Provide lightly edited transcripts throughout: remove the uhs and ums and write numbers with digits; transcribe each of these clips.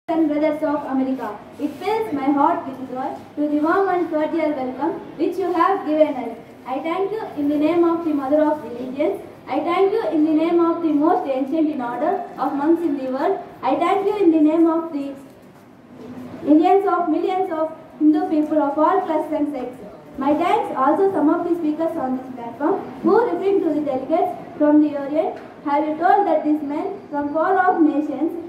and brothers of America. It fills my heart with joy to the warm and cordial welcome which you have given us. I thank you in the name of the Mother of Religions. I thank you in the name of the most ancient in order of monks in the world. I thank you in the name of the millions of Hindu people of all castes and sects. My thanks also some of the speakers on this platform who, referring to the delegates from the Orient, have you told that these men from far off nations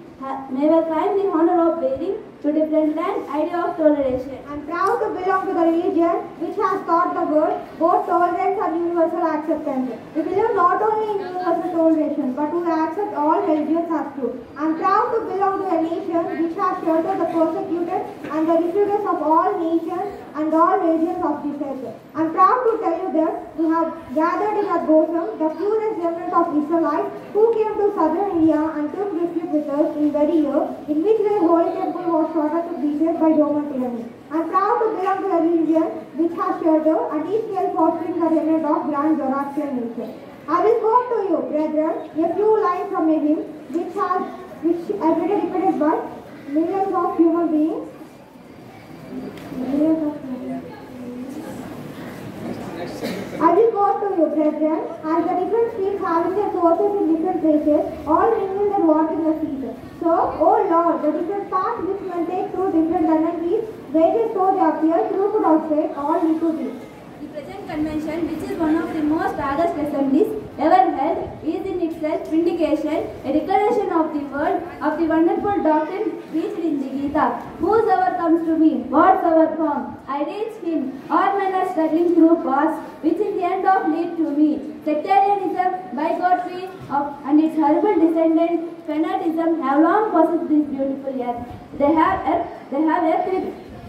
never claim the honor of bearing to different land idea of toleration. I am proud to belong to the religion which has taught the world both tolerance and universal acceptance. We believe not only in universal toleration but we accept all religions as true. I am proud to belong to a nation which has sheltered the persecuted and the refugees of all nations and all religions of this earth. I am proud to tell you that we have gathered in our bosom the purest remnant of Israelites who came to southern India and took refuge with us in very year in which their holy temple was shorter to pieces by Roman tyranny. I am proud to belong to a religion which has sheltered and is still fostering the remnant of grand Zoroastrian nature. I will quote to you, brethren, a few lines from a hymn which has been repeated by millions of human beings. I will quote to you, brethren, as the different streets having their sources in different places, all mingle their water in the sea. So, O Lord, the different paths which men take through different energies, waited so they appear, through could outside, all need to be. The present convention, which is one of the most august assemblies ever held, is in itself vindication, a declaration of the word, of the wonderful doctrine preached in the Gita. Whosoever comes to me, whatsoever form, I reach him. All men are struggling through paths, which in the end of lead to me. Sectarianism, bigotry, and its horrible descendant, fanaticism, have long possessed this beautiful earth. They have earth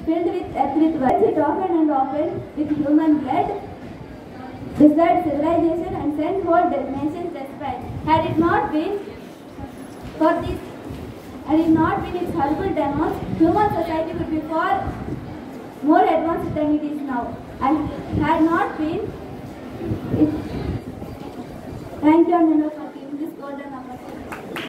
filled with earth with words, it often and often with human blood, destroyed civilization and sent whole nations desperate. Had it not been its horrible demons, human society would be far more advanced than it is now. And had not been it. Thank you,